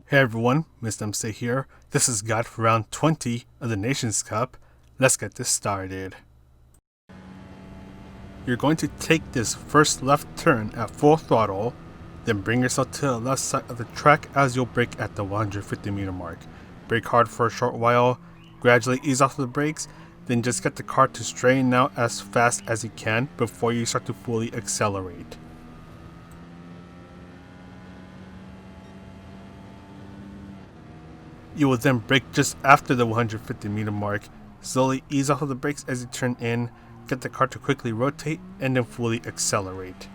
Hey everyone, Mr. MC here. This is guide for round 20 of the Nations Cup. Let's get this started. You're going to take this first left turn at full throttle, then bring yourself to the left side of the track as you'll brake at the 150 meter mark. Brake hard for a short while, gradually ease off the brakes, then just get the car to straighten out as fast as you can before you start to fully accelerate. You will then brake just after the 150 meter mark, slowly ease off of the brakes as you turn in, get the car to quickly rotate, and then fully accelerate.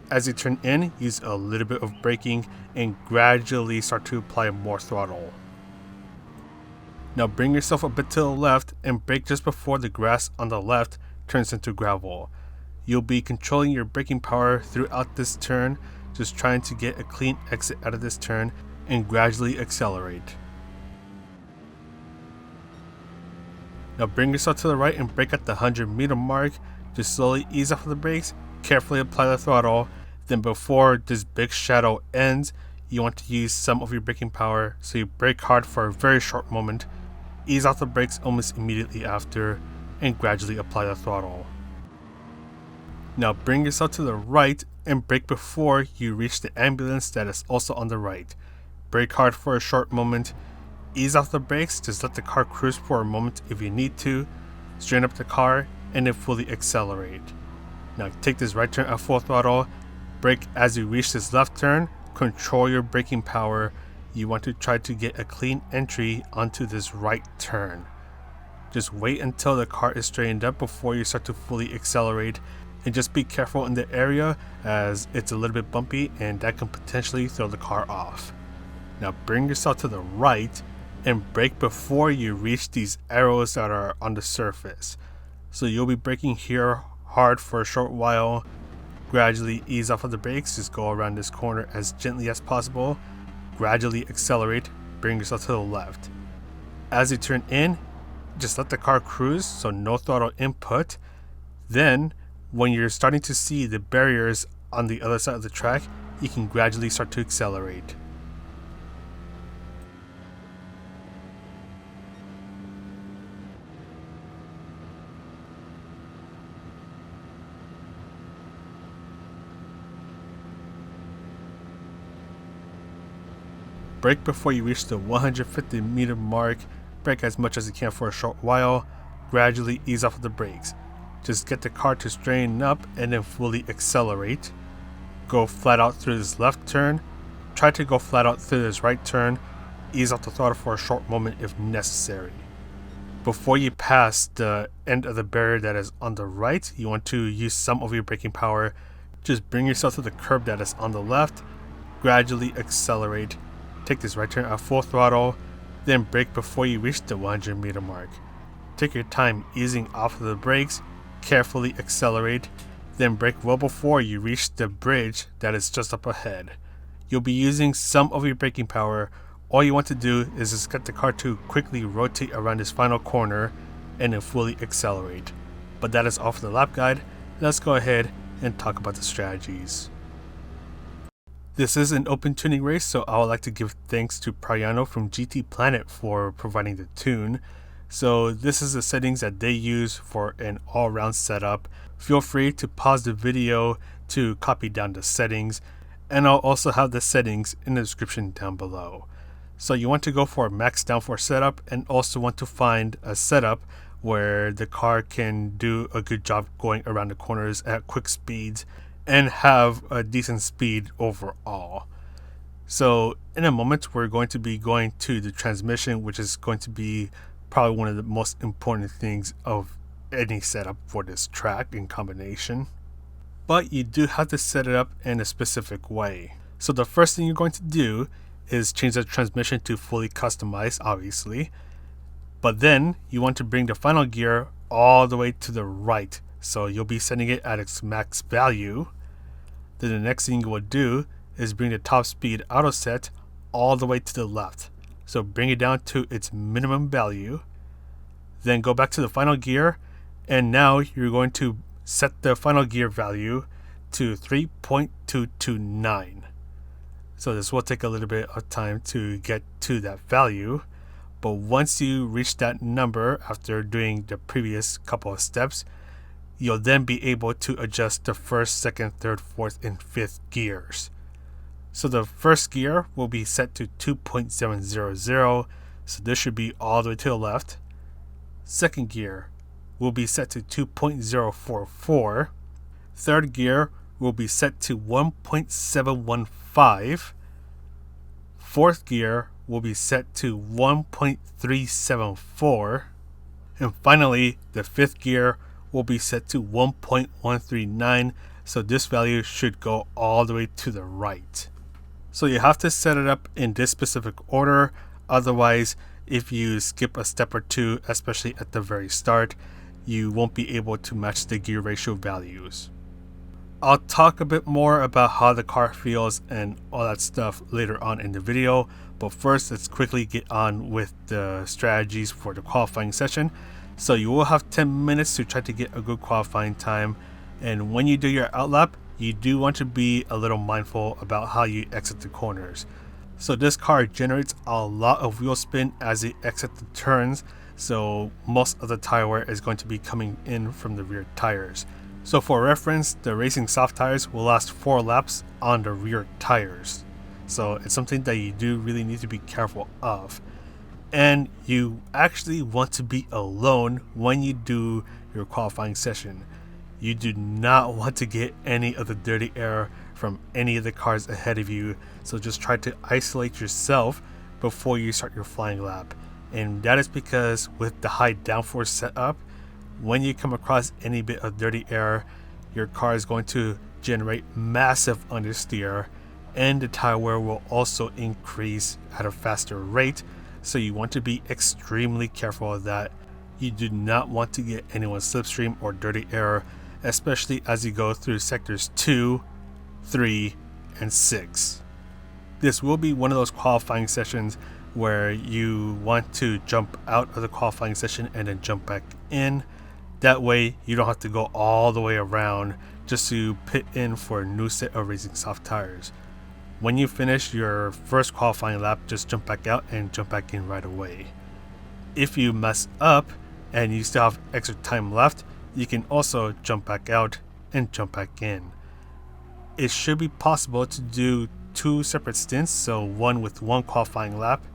As you turn in, use a little bit of braking and gradually start to apply more throttle. Now bring yourself a bit to the left and brake just before the grass on the left turns into gravel. You'll be controlling your braking power throughout this turn, just trying to get a clean exit out of this turn and gradually accelerate. Now bring yourself to the right and brake at the 100 meter mark. Just slowly ease off of the brakes, carefully apply the throttle. Then before this big shadow ends, you want to use some of your braking power, so you brake hard for a very short moment, ease off the brakes almost immediately after, and gradually apply the throttle. Now bring yourself to the right and brake before you reach the ambulance that is also on the right. Brake hard for a short moment, ease off the brakes, just let the car cruise for a moment if you need to, straighten up the car, and then fully accelerate. Now take this right turn at full throttle, brake as you reach this left turn, control your braking power. You want to try to get a clean entry onto this right turn. Just wait until the car is straightened up before you start to fully accelerate, and just be careful in the area as it's a little bit bumpy and that can potentially throw the car off. Now bring yourself to the right and brake before you reach these arrows that are on the surface. So you'll be braking here hard for a short while, gradually ease off of the brakes, just go around this corner as gently as possible, gradually accelerate, bring yourself to the left. As you turn in, just let the car cruise, so no throttle input. Then when you're starting to see the barriers on the other side of the track, you can gradually start to accelerate. Brake before you reach the 150 meter mark, brake as much as you can for a short while, gradually ease off of the brakes. Just get the car to straighten up and then fully accelerate. Go flat out through this left turn, try to go flat out through this right turn, ease off the throttle for a short moment if necessary. Before you pass the end of the barrier that is on the right, you want to use some of your braking power. Just bring yourself to the curb that is on the left, gradually accelerate. Take this right turn at full throttle, then brake before you reach the 100 meter mark. Take your time easing off of the brakes, carefully accelerate, then brake well before you reach the bridge that is just up ahead. You'll be using some of your braking power. All you want to do is just get the car to quickly rotate around this final corner and then fully accelerate. But that is all for the lap guide. Let's go ahead and talk about the strategies. This is an open tuning race, so I would like to give thanks to Priano from GT Planet for providing the tune. So this is the settings that they use for an all-round setup. Feel free to pause the video to copy down the settings, and I'll also have the settings in the description down below. So you want to go for a max downforce setup and also want to find a setup where the car can do a good job going around the corners at quick speeds and have a decent speed overall. So in a moment we're going to be going to the transmission, which is going to be probably one of the most important things of any setup for this track in combination. But you do have to set it up in a specific way. So the first thing you're going to do is change the transmission to fully customized, obviously. But then you want to bring the final gear all the way to the right. So you'll be setting it at its max value. Then the next thing you will do is bring the top speed auto set all the way to the left. So bring it down to its minimum value. Then go back to the final gear, and now you're going to set the final gear value to 3.229. So this will take a little bit of time to get to that value. But once you reach that number after doing the previous couple of steps, you'll then be able to adjust the first, second, third, fourth, and fifth gears. So the first gear will be set to 2.700, so this should be all the way to the left. Second gear will be set to 2.044. Third gear will be set to 1.715. Fourth gear will be set to 1.374. And finally, the fifth gear will be set to 1.139, so this value should go all the way to the right. So you have to set it up in this specific order, otherwise if you skip a step or two, especially at the very start, you won't be able to match the gear ratio values. I'll talk a bit more about how the car feels and all that stuff later on in the video, but first let's quickly get on with the strategies for the qualifying session. So you will have 10 minutes to try to get a good qualifying time, and when you do your outlap, you do want to be a little mindful about how you exit the corners. So this car generates a lot of wheel spin as it exits the turns, so most of the tire wear is going to be coming in from the rear tires. So for reference, the racing soft tires will last 4 laps on the rear tires. So it's something that you do really need to be careful of. And you actually want to be alone when you do your qualifying session. You do not want to get any of the dirty air from any of the cars ahead of you, so just try to isolate yourself before you start your flying lap. And that is because with the high downforce setup, when you come across any bit of dirty air, your car is going to generate massive understeer, and the tire wear will also increase at a faster rate, so you want to be extremely careful of that. You do not want to get anyone's slipstream or dirty air, especially as you go through sectors 2, 3, and 6. This will be one of those qualifying sessions where you want to jump out of the qualifying session and then jump back in. That way you don't have to go all the way around just to pit in for a new set of racing soft tires. When you finish your first qualifying lap, just jump back out and jump back in right away. If you mess up and you still have extra time left, you can also jump back out and jump back in. It should be possible to do 2 separate stints, so one with 1 qualifying lap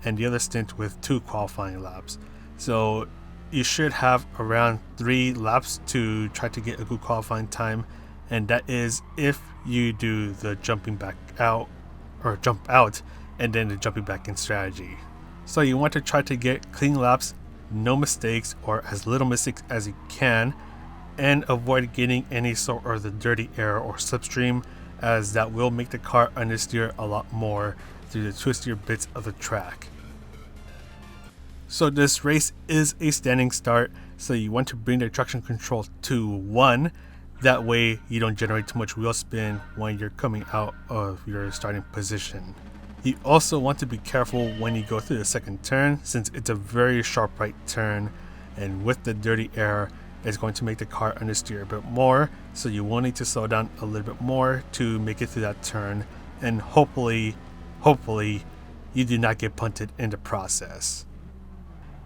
and the other stint with 2 qualifying laps. So you should have around 3 laps to try to get a good qualifying time, and that is if you do the jumping back out or jump out and then the jumping back in strategy. So you want to try to get clean laps, no mistakes or as little mistakes as you can, and avoid getting any sort of the dirty air or slipstream, as that will make the car understeer a lot more through the twistier bits of the track. So this race is a standing start, so you want to bring the traction control to 1. That way you don't generate too much wheel spin when you're coming out of your starting position. You also want to be careful when you go through the second turn, since it's a very sharp right turn, and with the dirty air it's going to make the car understeer a bit more, so you will need to slow down a little bit more to make it through that turn, and hopefully you do not get punted in the process.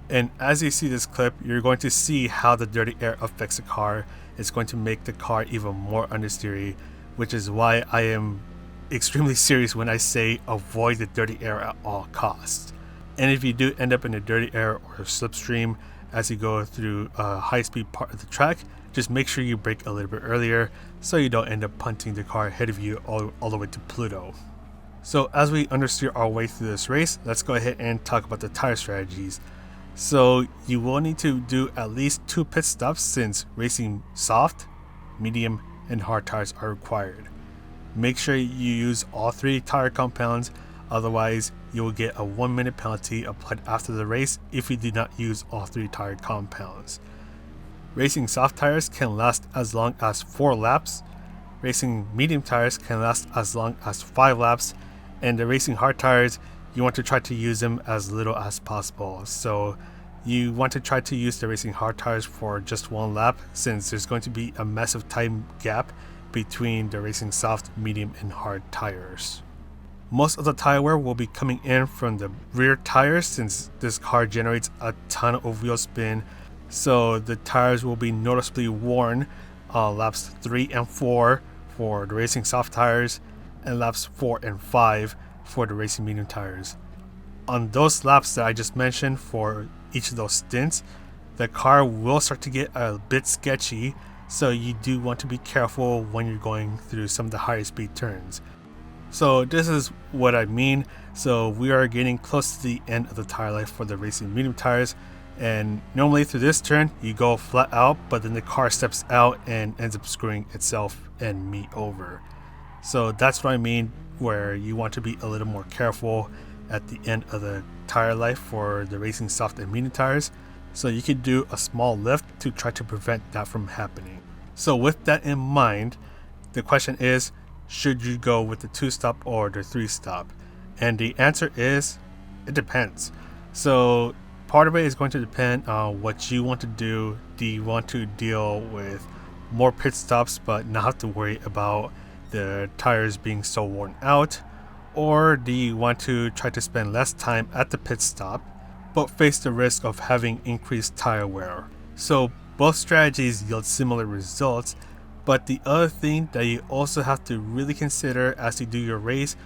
And as you see this clip, you're going to see how the dirty air affects the car. It's going to make the car even more understeery, which is why I am extremely serious when I say avoid the dirty air at all costs. And if you do end up in a dirty air or slipstream as you go through a high-speed part of the track, just make sure you brake a little bit earlier so you don't end up punting the car ahead of you all the way to Pluto. So as we understeer our way through this race, let's go ahead and talk about the tire strategies. So you will need to do at least 2 pit stops, since racing soft, medium, and hard tires are required. Make sure you use all 3 tire compounds, otherwise you will get a 1-minute penalty applied after the race if you do not use all 3 tire compounds. Racing soft tires can last as long as 4 laps, racing medium tires can last as long as 5 laps, and the racing hard tires, you want to try to use them as little as possible. So you want to try to use the racing hard tires for just 1 lap, since there's going to be a massive time gap between the racing soft, medium, and hard tires. Most of the tire wear will be coming in from the rear tires since this car generates a ton of wheel spin, so the tires will be noticeably worn laps 3 and 4 for the racing soft tires and laps 4 and 5 for the racing medium tires. On those laps that I just mentioned for each of those stints, the car will start to get a bit sketchy, so you do want to be careful when you're going through some of the higher speed turns. So this is what I mean. So we are getting close to the end of the tire life for the racing medium tires, and normally through this turn you go flat out, but then the car steps out and ends up screwing itself and me over. So that's what I mean, where you want to be a little more careful at the end of the tire life for the racing soft and medium tires. So you could do a small lift to try to prevent that from happening. So with that in mind, the question is, should you go with the 2-stop or the 3-stop? And the answer is, it depends. So part of it is going to depend on what you want to do. Do you want to deal with more pit stops but not have to worry about the tires being so worn out? Or do you want to try to spend less time at the pit stop but face the risk of having increased tire wear? So both strategies yield similar results, but the other thing that you also have to really consider as you do your race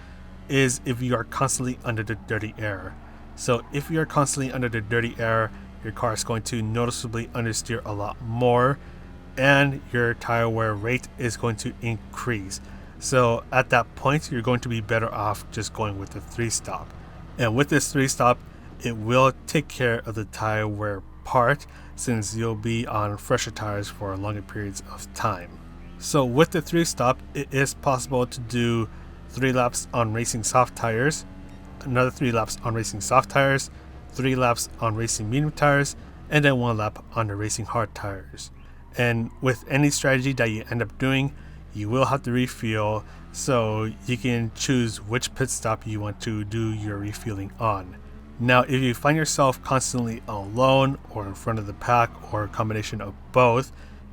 is if you are constantly under the dirty air. So if you are constantly under the dirty air, your car is going to noticeably understeer a lot more, and your tire wear rate is going to increase. So at that point, you're going to be better off just going with the 3-stop. And with this 3-stop, it will take care of the tire wear part, since you'll be on fresher tires for longer periods of time. So with the 3-stop, it is possible to do 3 laps on racing soft tires, another 3 laps on racing soft tires, 3 laps on racing medium tires, and then 1 lap on the racing hard tires. And with any strategy that you end up doing, you will have to refuel, so you can choose which pit stop you want to do your refueling on. Now, if you find yourself constantly alone or in front of the pack or a combination of both,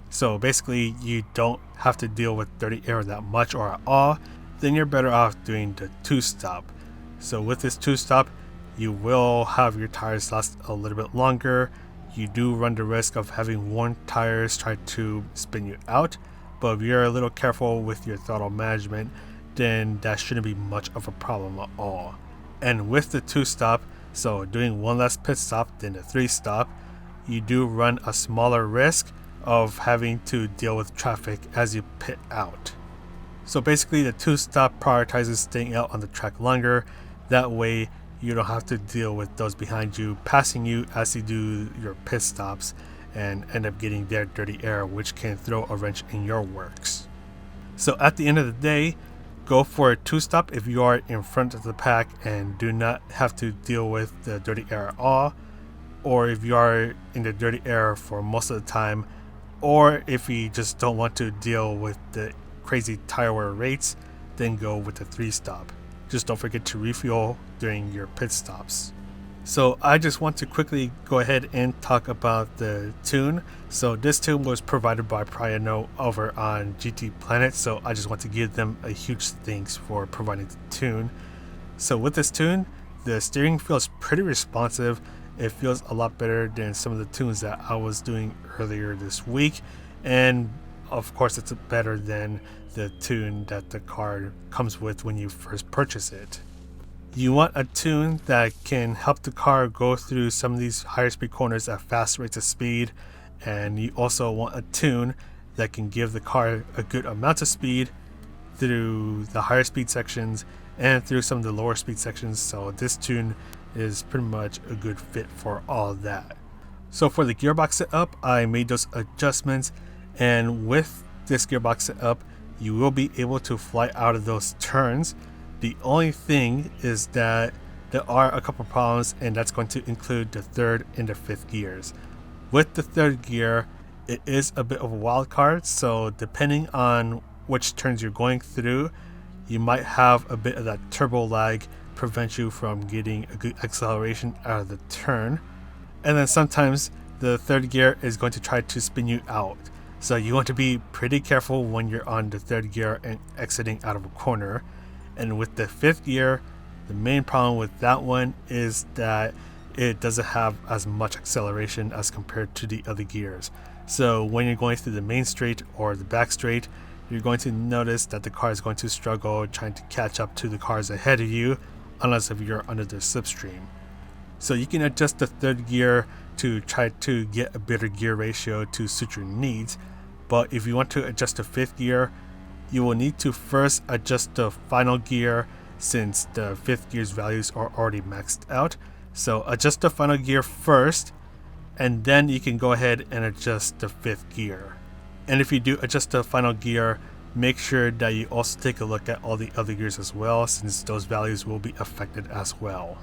so basically you don't have to deal with dirty air that much or at all, then you're better off doing the 2-stop. So with this 2-stop, you will have your tires last a little bit longer. You do run the risk of having worn tires try to spin you out, but if you're a little careful with your throttle management, then that shouldn't be much of a problem at all. And with the 2-stop, so doing 1 less pit stop than the 3-stop, you do run a smaller risk of having to deal with traffic as you pit out. So basically the 2-stop prioritizes staying out on the track longer. That way you don't have to deal with those behind you passing you as you do your pit stops and end up getting their dirty air, which can throw a wrench in your works. So at the end of the day, go for a 2-stop if you are in front of the pack and do not have to deal with the dirty air at all, or if you are in the dirty air for most of the time, or if you just don't want to deal with the crazy tire wear rates, then go with the 3-stop. Just don't forget to refuel during your pit stops. So I just want to quickly go ahead and talk about the tune. So this tune was provided by Priano over on GT Planet, so I just want to give them a huge thanks for providing the tune. So with this tune, the steering feels pretty responsive. It feels a lot better than some of the tunes that I was doing earlier this week, and of course it's better than the tune that the car comes with when you first purchase it. You want a tune that can help the car go through some of these higher speed corners at fast rates of speed, and you also want a tune that can give the car a good amount of speed through the higher speed sections and through some of the lower speed sections. So this tune is pretty much a good fit for all that. So for the gearbox setup, I made those adjustments, and with this gearbox setup, you will be able to fly out of those turns. The only thing is that there are a couple problems, and that's going to include the 3rd and the 5th gears. With the 3rd gear, it is a bit of a wild card, so depending on which turns you're going through, you might have a bit of that turbo lag prevent you from getting a good acceleration out of the turn. And then sometimes the 3rd gear is going to try to spin you out. So you want to be pretty careful when you're on the 3rd gear and exiting out of a corner. And with the 5th gear, the main problem with that one is that it doesn't have as much acceleration as compared to the other gears. So when you're going through the main straight or the back straight, you're going to notice that the car is going to struggle trying to catch up to the cars ahead of you, unless if you're under the slipstream. So you can adjust the 3rd gear to try to get a better gear ratio to suit your needs, but if you want to adjust the 5th gear, you will need to first adjust the final gear since the 5th gear's values are already maxed out. So adjust the final gear first, and then you can go ahead and adjust the 5th gear. And if you do adjust the final gear, make sure that you also take a look at all the other gears as well, since those values will be affected as well.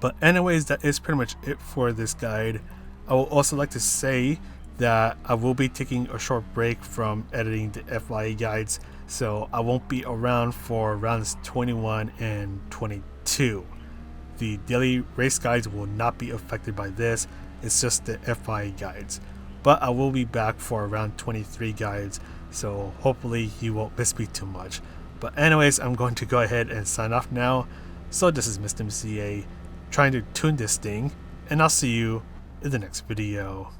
But anyways, that is pretty much it for this guide. I would also like to say that I will be taking a short break from editing the FYE guides, so I won't be around for rounds 21 and 22. The daily race guides will not be affected by this, it's just the FYE guides. But I will be back for around 23 guides, so hopefully you won't miss me too much. But anyways, I'm going to go ahead and sign off now. So this is Mr. MCA trying to tune this thing, and I'll see you in the next video.